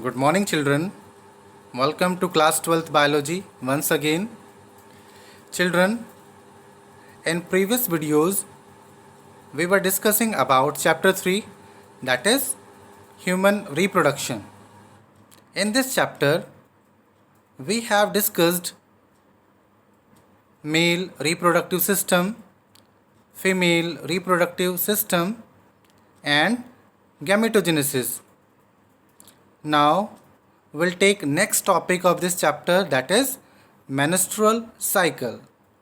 Good morning, children. Welcome to class 12th biology once again. Children, in previous videos, we were discussing about chapter 3, that is human reproduction. In this chapter, we have discussed male reproductive system, female reproductive system, and gametogenesis. Now, we'll take next topic of this chapter, that is menstrual cycle.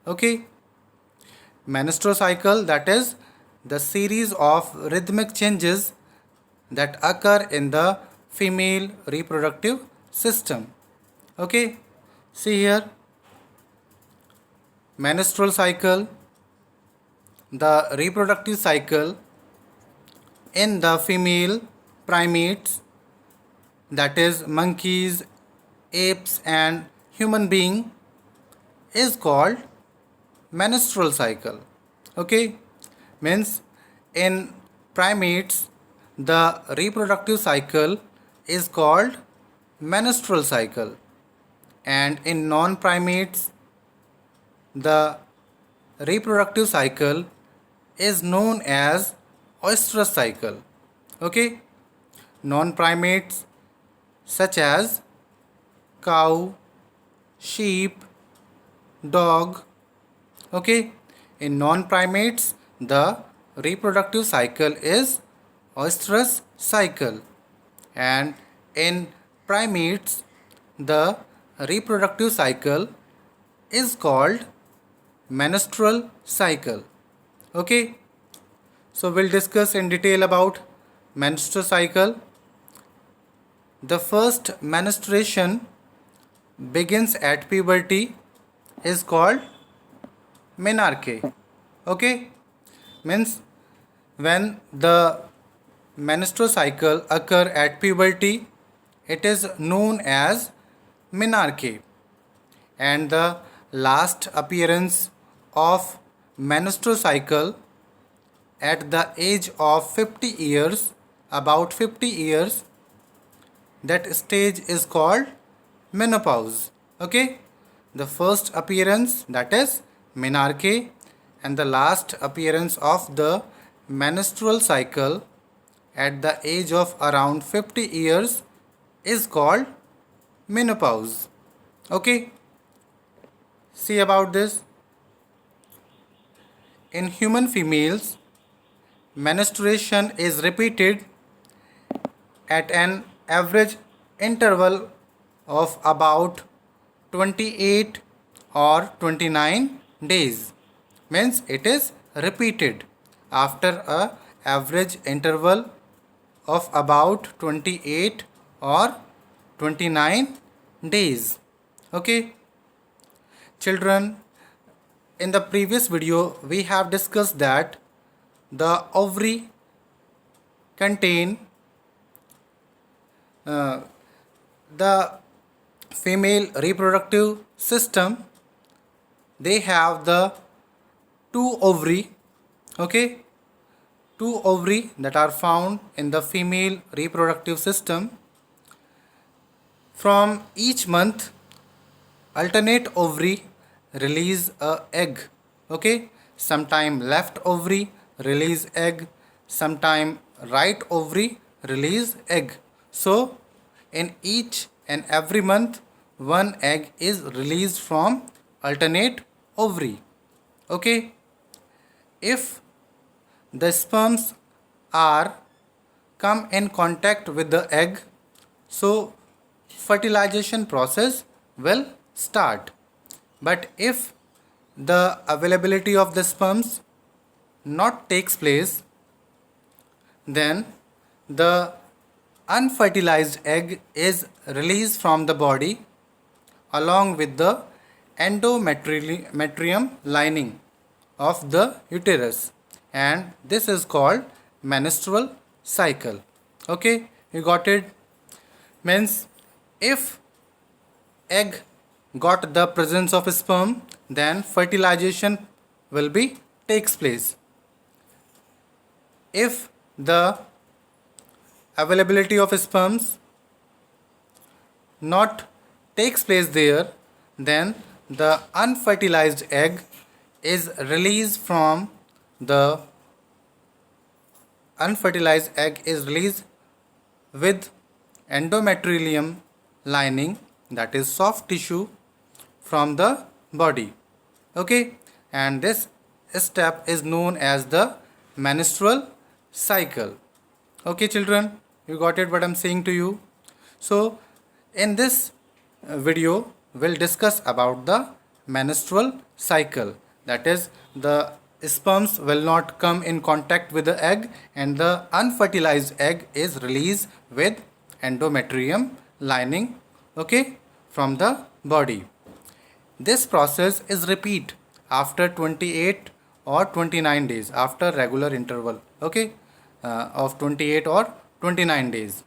Okay, menstrual cycle, that is the series of rhythmic changes that occur in the female reproductive system. Okay, see here, menstrual cycle, the reproductive cycle in the female primates, that is monkeys, apes and human being, is called menstrual cycle. Okay, means in primates the reproductive cycle is called menstrual cycle, and in non primates the reproductive cycle is known as oestrus cycle. Okay, non primates such as cow, sheep, dog. Okay, in non primates the reproductive cycle is oestrus cycle, and in primates the reproductive cycle is called menstrual cycle. Okay, so we'll discuss in detail about menstrual cycle. The first menstruation begins at puberty is called menarche. Okay, means when the menstrual cycle occur at puberty, it is known as menarche, and the last appearance of menstrual cycle at the age of 50 years, about 50 years, that stage is called menopause. Okay, the first appearance, that is menarche, and the last appearance of the menstrual cycle at the age of around 50 years is called menopause. Okay, see about this. In human females, menstruation is repeated at an average interval of about 28 or 29 days. Means it is repeated after a average interval of about 28 or 29 days. Okay, children, in the previous video we have discussed that the ovary contain the female reproductive system. They have the two ovary. Okay, two ovary that are found in the female reproductive system. From each month, alternate ovary release a egg. Okay, sometime left ovary release egg, sometime right ovary release egg. So in each and every month one egg is released from alternate ovary. Okay, if the sperms are come in contact with the egg, so fertilization process will start. But if the availability of the sperms not takes place, then the unfertilized egg is released from the body along with the endometrium lining of the uterus, and this is called menstrual cycle. Okay, you got it? Means if egg got the presence of sperm, then fertilization will be takes place. If the availability of sperms not takes place there, then the unfertilized egg is released from the unfertilized egg is released with endometrium lining, that is soft tissue, from the body. Okay, and this step is known as the menstrual cycle. Okay children, you got it what I'm saying to you. So in this video we'll discuss about the menstrual cycle, that is the sperms will not come in contact with the egg and the unfertilized egg is released with endometrium lining, okay, from the body. This process is repeat after 28 or 29 days after regular interval, okay, of 28 or 29 days.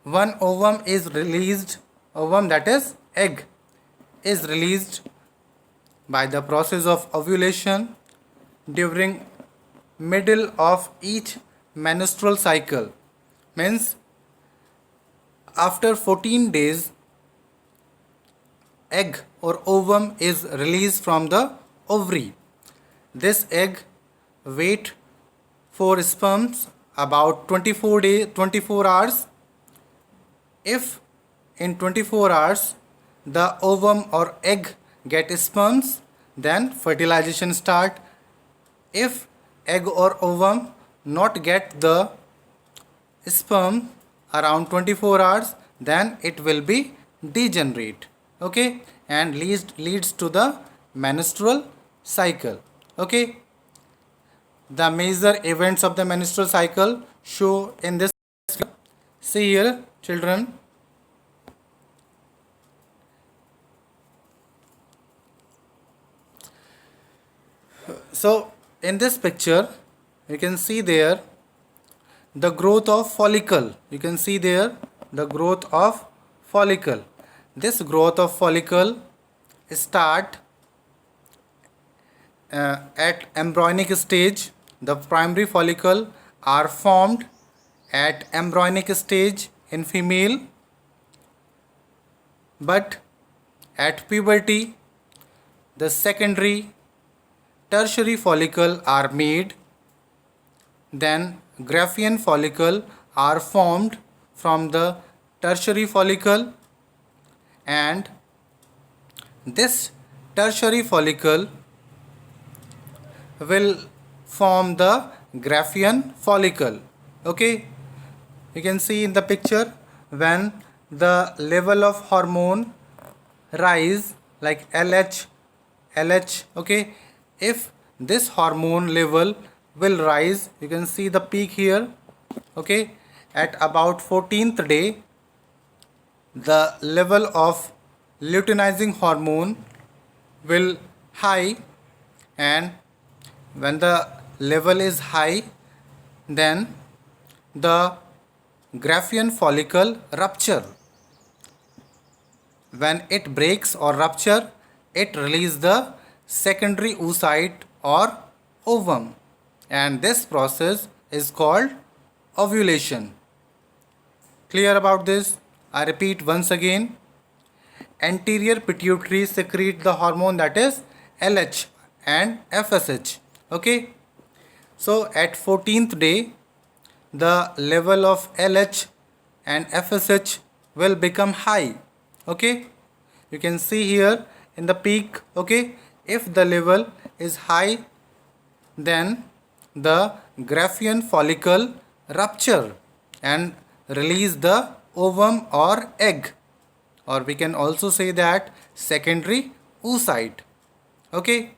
One ovum is released, ovum that is egg is released by the process of ovulation during middle of each menstrual cycle, means after 14 days egg or ovum is released from the ovary. This egg wait for sperms about 24 hours. If in 24 hours the ovum or egg get sperms, then fertilization start. If egg or ovum not get the sperm around 24 hours, then it will be degenerate, okay, and leads to the menstrual cycle. Okay, the major events of the menstrual cycle show in this. See here children, so in this picture you can see there the growth of follicle. You can see there the growth of follicle. This growth of follicle start at embryonic stage. The primary follicle are formed at embryonic stage in female, but at puberty the secondary tertiary follicle are made. Then Graafian follicle are formed from the tertiary follicle, and this tertiary follicle will form the Graafian follicle. Okay, you can see in the picture when the level of hormone rise like LH, okay, if this hormone level will rise, you can see the peak here, okay, at about 14th day the level of luteinizing hormone will high, and when the level is high then the Graafian follicle rupture. When it breaks or rupture, it releases the secondary oocyte or ovum, and this process is called ovulation. Clear about this? I repeat once again. Anterior pituitary secrete the hormone that is LH and FSH. Okay, so at 14th day the level of LH and FSH will become high. Okay, you can see here in the peak. Okay, if the level is high, then the Graafian follicle rupture and release the ovum or egg, or we can also say that secondary oocyte. Okay,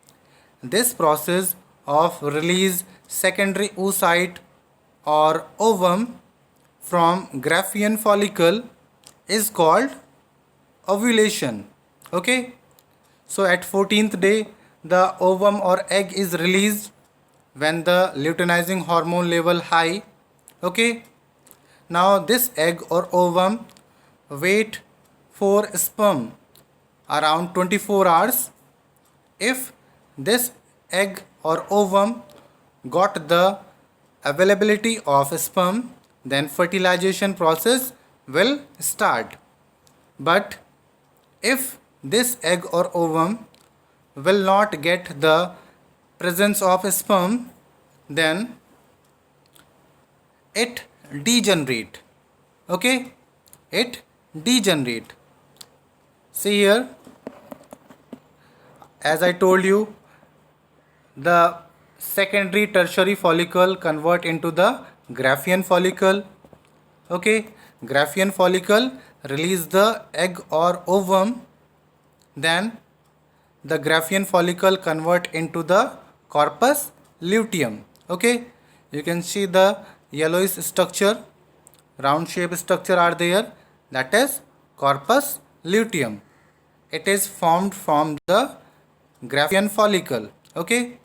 this process of release secondary oocyte or ovum from Graafian follicle is called ovulation. Okay, so at 14th day the ovum or egg is released when the luteinizing hormone level high. Okay, now this egg or ovum wait for sperm around 24 hours. If this egg or ovum got the availability of sperm, then fertilization process will start. But if this egg or ovum will not get the presence of sperm, then it degenerate. Okay, it degenerate. See here, as I told you, the secondary tertiary follicle convert into the Graafian follicle. Okay, Graafian follicle release the egg or ovum, then the Graafian follicle convert into the corpus luteum. Okay, you can see the yellowish structure, round shape structure are there, that is corpus luteum. It is formed from the Graafian follicle. Okay,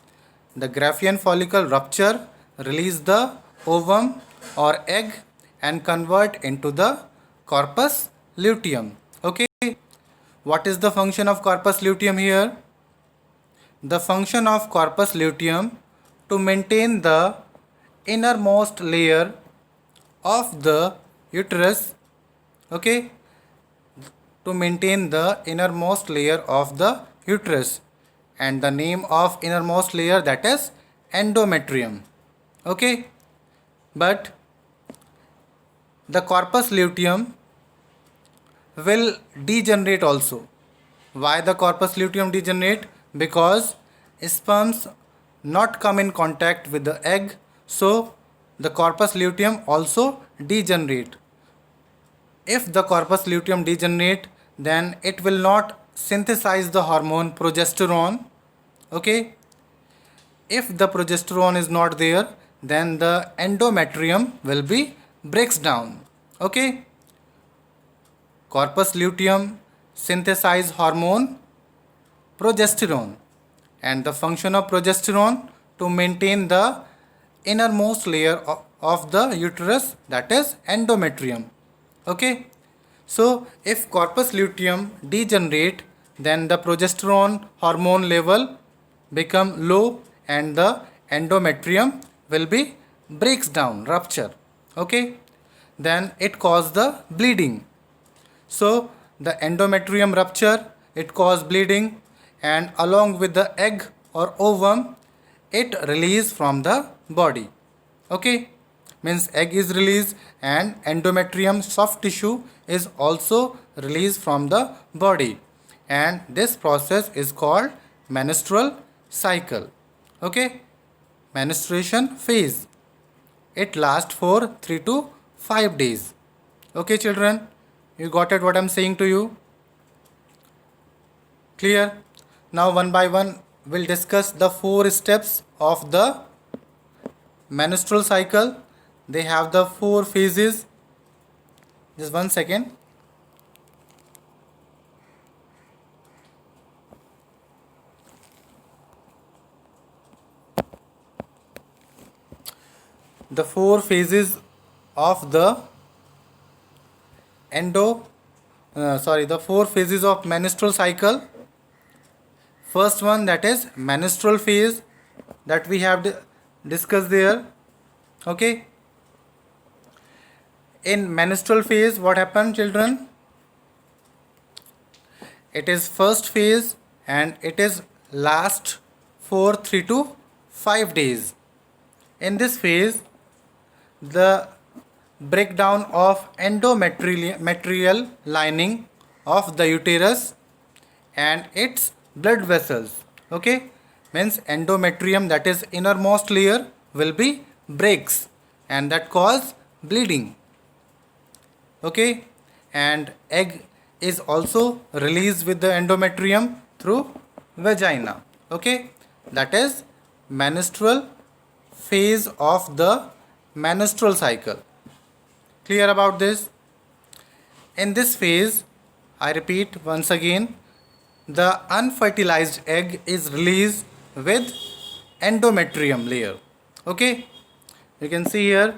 the Graafian follicle rupture, release the ovum or egg and convert into the corpus luteum. Okay, what is the function of corpus luteum here? The function of corpus luteum to maintain the innermost layer of the uterus. Okay, to maintain the innermost layer of the uterus, and the name of innermost layer, that is endometrium. Okay, but the corpus luteum will degenerate also. Why the corpus luteum degenerate? Because sperms not come in contact with the egg, so the corpus luteum also degenerate. If the corpus luteum degenerate, then it will not synthesize the hormone progesterone. Okay, if the progesterone is not there, then the endometrium will be breaks down. Okay, corpus luteum synthesize hormone progesterone, and the function of progesterone to maintain the innermost layer of the uterus, that is endometrium. Okay, so if corpus luteum degenerate, then the progesterone hormone level become low and the endometrium will be breaks down, rupture. Okay, then it cause the bleeding. So the endometrium rupture, it cause bleeding, and along with the egg or ovum, it release from the body. Okay, means egg is released and endometrium soft tissue is also released from the body, and this process is called menstrual cycle. Okay, menstruation phase, it lasts for 3 to 5 days. Okay children, you got it what I'm saying to you? Clear? Now one by one we'll discuss the 4 steps of the menstrual cycle. They have the 4 phases. Just one second. The 4 phases of the the 4 phases of menstrual cycle. First one, that is menstrual phase, that we have discussed there. Okay, in menstrual phase what happens children? It is first phase and it is last for 3 to 5 days. In this phase, the breakdown of endometrial lining of the uterus and its blood vessels. Okay, means endometrium, that is innermost layer, will be breaks and that cause bleeding. Okay, and egg is also released with the endometrium through vagina. Okay, that is menstrual phase of the menstrual cycle. Clear about this? In this phase, I repeat once again, the unfertilized egg is released with endometrium layer. Okay, you can see here,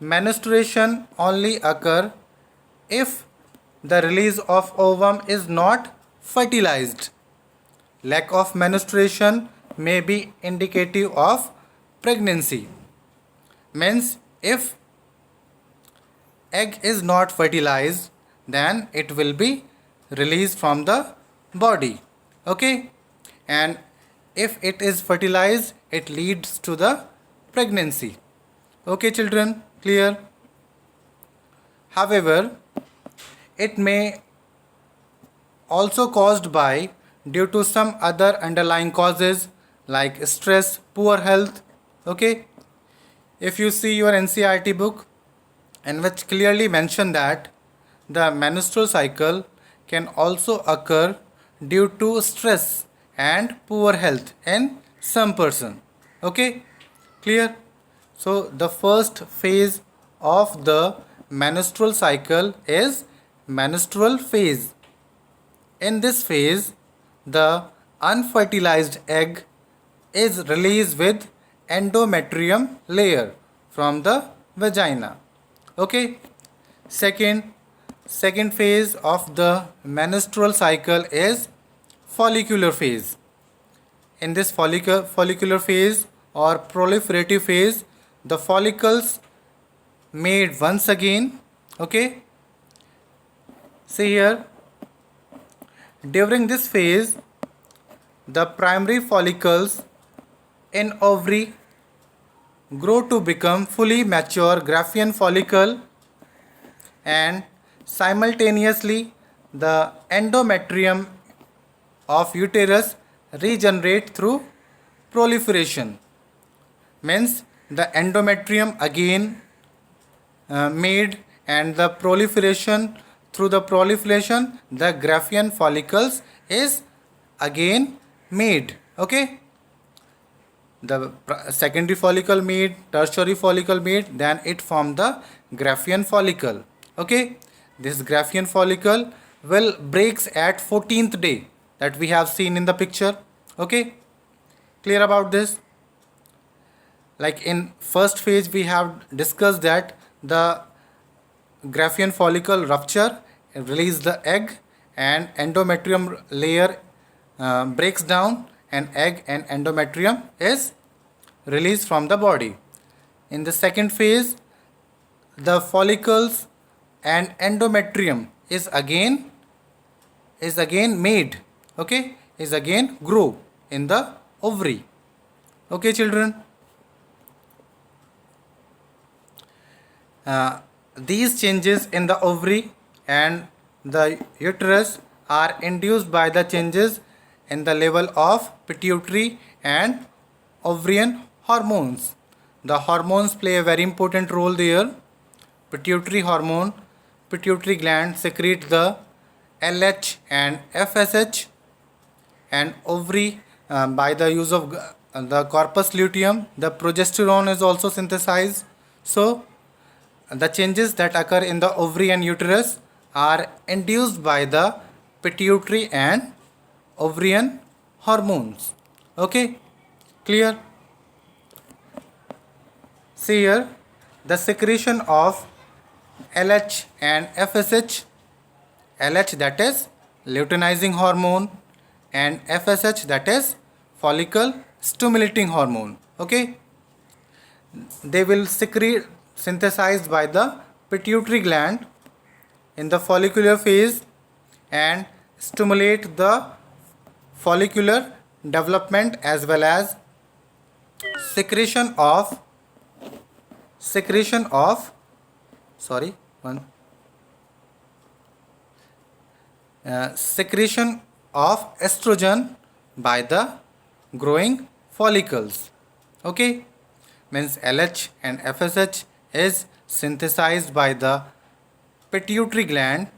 menstruation only occur if the release of ovum is not fertilized. Lack of menstruation may be indicative of pregnancy. Means if egg is not fertilized, then it will be released from the body. Okay, and if it is fertilized, it leads to the pregnancy. Okay children, clear? However, it may also caused by due to some other underlying causes like stress, poor health. Okay, if you see your NCERT book, and which clearly mention that the menstrual cycle can also occur due to stress and poor health in some person. Okay, clear? So the first phase of the menstrual cycle is menstrual phase. In this phase, the unfertilized egg is released with endometrium layer from the vagina. Okay, second phase of the menstrual cycle is follicular phase. In this follicular phase or proliferative phase, the follicles made once again. Okay, see here, during this phase the primary follicles in ovary grow to become fully mature Graafian follicle, and simultaneously the endometrium of uterus regenerate through proliferation. Means the endometrium again made, and the proliferation, through the proliferation the Graafian follicles is again made. Okay, the secondary follicle made, tertiary follicle made, then it form the Graafian follicle. Okay, this Graafian follicle will breaks at 14th day, that we have seen in the picture. Okay, clear about this? Like in first phase we have discussed that the Graafian follicle rupture, release the egg, and endometrium layer breaks down, and egg and endometrium is released from the body. In the second phase, the follicles and endometrium is again made. Okay, is again grow in the ovary. Okay children, these changes in the ovary and the uterus are induced by the changes in the level of pituitary and ovarian hormones. The hormones play a very important role there. Pituitary hormone, pituitary gland secrete the LH and FSH, and ovary by the use of the corpus luteum, the progesterone is also synthesized. So the changes that occur in the ovary and uterus are induced by the pituitary and ovarian hormones. Okay, clear? See here, the secretion of LH and FSH, LH that is luteinizing hormone, and FSH that is follicle stimulating hormone. Okay, they will secrete synthesized by the pituitary gland in the follicular phase and stimulate the follicular development, as well as secretion of estrogen by the growing follicles. Okay, means LH and FSH is synthesized by the pituitary gland,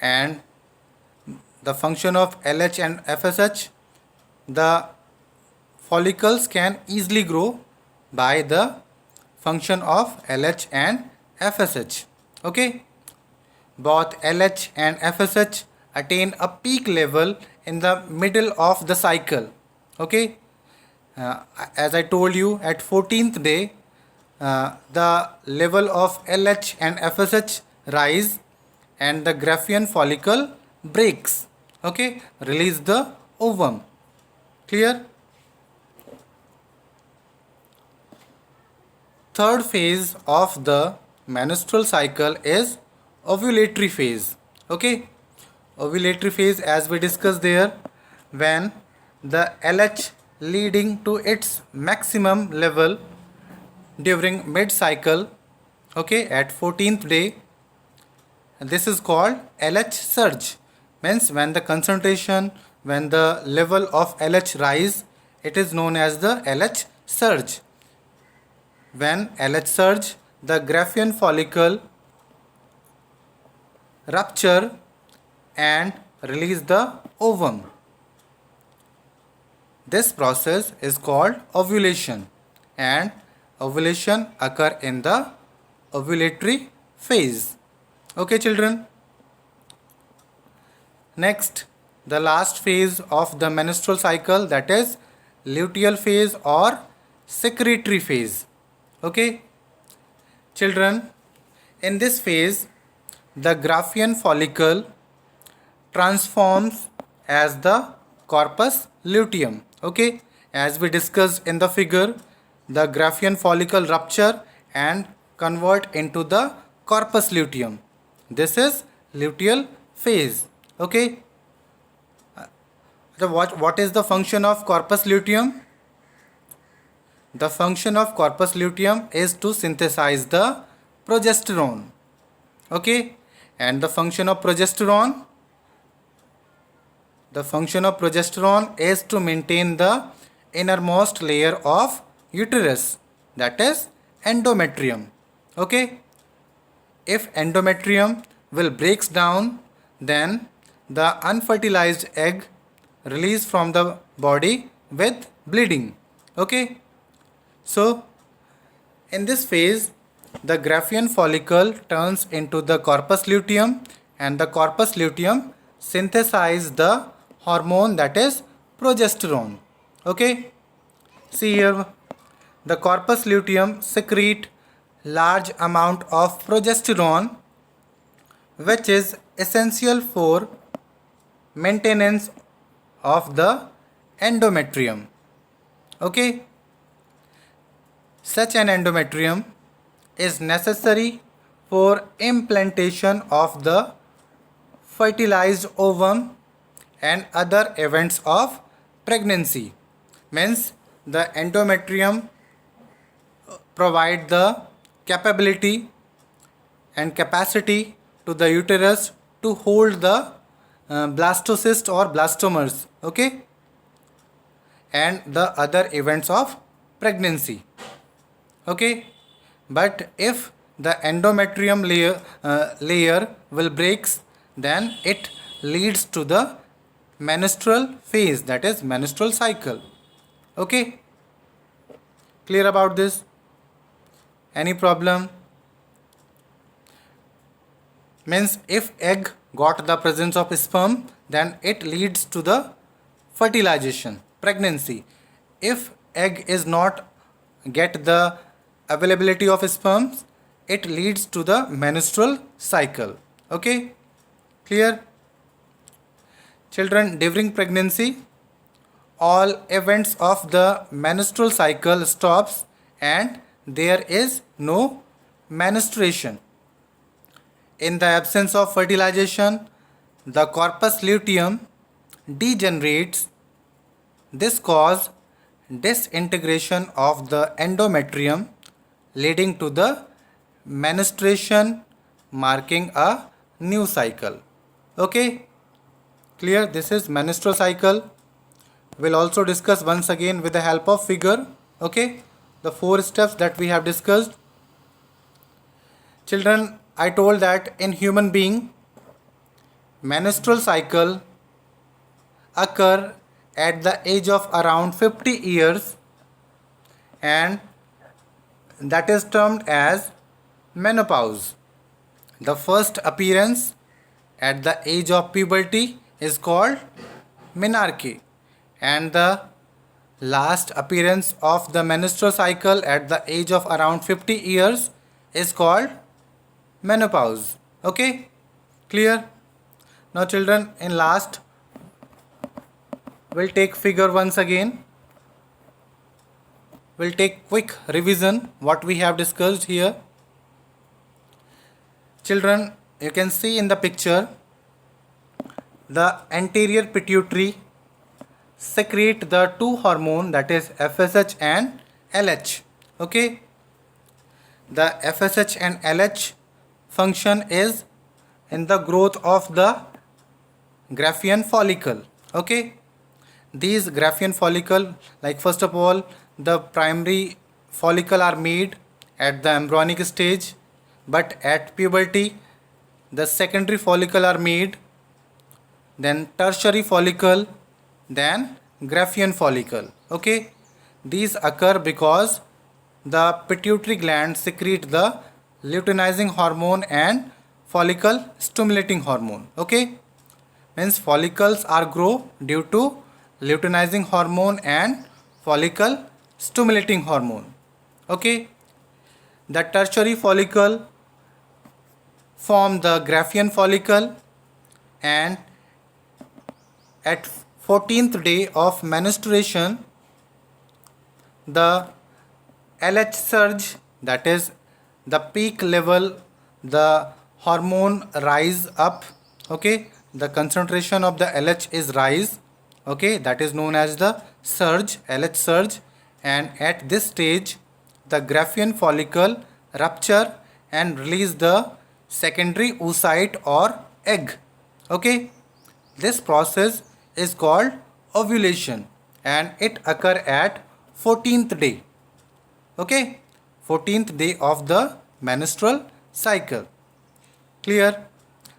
and the function of LH and FSH, the follicles can easily grow by the function of LH and FSH. Okay, both LH and FSH attain a peak level in the middle of the cycle. Okay, as I told you, at 14th day the level of LH and FSH rise, and the Graafian follicle breaks. Okay, release the ovum. Clear? Third phase of the menstrual cycle is ovulatory phase. Okay, ovulatory phase, as we discussed there, when the LH leading to its maximum level during mid cycle, okay, at 14th day. This is called LH surge. Means when the concentration, when the level of LH rise, it is known as the LH surge. When LH surge, the Graafian follicle rupture and release the ovum. This process is called ovulation, and ovulation occur in the ovulatory phase. Okay, children. Next, the last phase of the menstrual cycle, that is luteal phase or secretory phase. Okay, children, in this phase, the Graafian follicle transforms as the corpus luteum. Okay, as we discussed in the figure, the Graafian follicle rupture and convert into the corpus luteum. This is luteal phase. Okay, so what is the function of corpus luteum? The function of corpus luteum is to synthesize the progesterone. Okay, and the function of progesterone is to maintain the innermost layer of uterus, that is endometrium. Okay, if endometrium will breaks down, then the unfertilized egg released from the body with bleeding. Okay, so in this phase, the Graafian follicle turns into the corpus luteum, and the corpus luteum synthesizes the hormone, that is progesterone. Okay, see here, the corpus luteum secrete large amount of progesterone, which is essential for maintenance of the endometrium. Okay, such an endometrium is necessary for implantation of the fertilized ovum and other events of pregnancy. Means the endometrium provide the capability and capacity to the uterus to hold the blastocyst or blastomers, okay, and the other events of pregnancy. Okay, but if the endometrium layer will breaks, then it leads to the menstrual phase, that is menstrual cycle. Okay, clear about this? Any problem? Means if egg got the presence of sperm, then it leads to the fertilization, pregnancy. If egg is not get the availability of sperms, it leads to the menstrual cycle. Okay, clear? Children, during pregnancy, all events of the menstrual cycle stops and there is no menstruation. In the absence of fertilization, the corpus luteum degenerates. This causes disintegration of the endometrium, leading to the menstruation, marking a new cycle. Okay, clear? This is menstrual cycle. We'll also discuss once again with the help of figure. Okay, the 4 steps that we have discussed. Children, I told that in human being, menstrual cycle occur at the age of around 50 years, and that is termed as menopause. The first appearance at the age of puberty is called menarche, and the last appearance of the menstrual cycle at the age of around 50 years is called menopause. Okay, clear? Now children, in last we'll take figure once again. We'll take quick revision what we have discussed here. Children, you can see in the picture the anterior pituitary secrete the two hormone, that is FSH and LH. Okay, the FSH and LH function is in the growth of the Graafian follicle. Okay, these Graafian follicle, like first of all the primary follicle are made at the embryonic stage, but at puberty the secondary follicle are made, then tertiary follicle, then Graafian follicle. Okay, these occur because the pituitary gland secrete the luteinizing hormone and follicle stimulating hormone. Okay, means follicles are grow due to luteinizing hormone and follicle stimulating hormone. Okay, the tertiary follicle form the Graafian follicle, and at 14th day of menstruation the LH surge, that is the peak level, the hormone rise up. Okay, the concentration of the LH is rise. Okay, that is known as the surge, LH surge, and at this stage the Graafian follicle rupture and release the secondary oocyte or egg. Okay, this process is called ovulation and it occur at 14th day. Okay, 14th day of the menstrual cycle. Clear?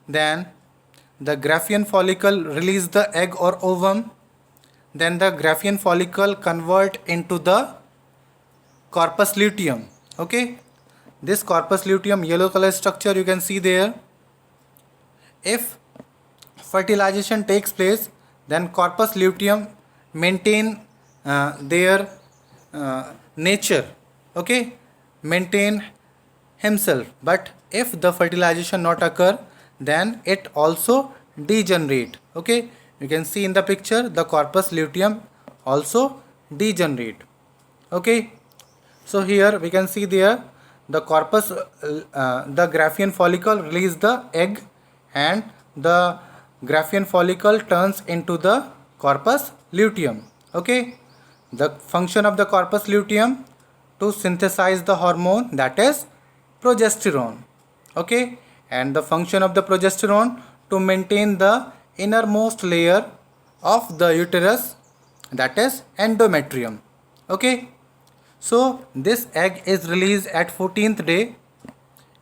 Then the Graafian follicle release the egg or ovum. Then the Graafian follicle convert into the corpus luteum. Okay, this corpus luteum yellow color structure you can see there. If fertilization takes place, then corpus luteum maintain their nature. Okay, maintain himself, but if the fertilization not occur, then it also degenerate. Okay, you can see in the picture the corpus luteum also degenerate. Okay, so here we can see there the corpus the Graafian follicle release the egg and the Graafian follicle turns into the corpus luteum. Okay, the function of the corpus luteum to synthesize the hormone, that is progesterone. Okay, and the function of the progesterone to maintain the innermost layer of the uterus, that is endometrium. Okay, so this egg is released at 14th day.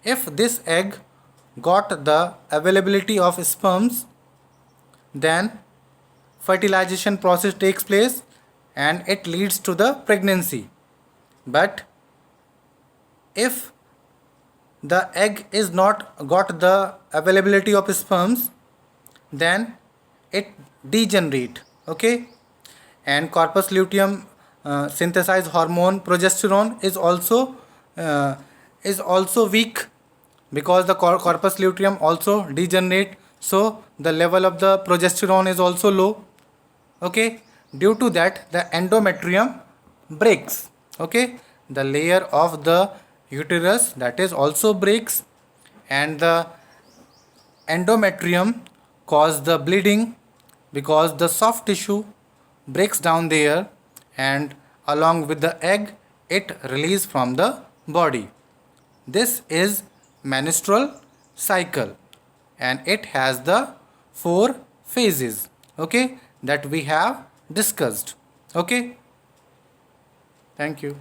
If this egg got the availability of sperms, then fertilization process takes place and it leads to the pregnancy. But if the egg is not got the availability of sperms, then it degenerate. Okay, and corpus luteum synthesized hormone progesterone is also weak because the corpus luteum also degenerate, so the level of the progesterone is also low. Okay, due to that the endometrium breaks. Okay, the layer of the uterus that is also breaks, and the endometrium cause the bleeding because the soft tissue breaks down there, and along with the egg it release from the body. This is menstrual cycle and it has the 4 phases. Okay, that we have discussed. Okay, thank you.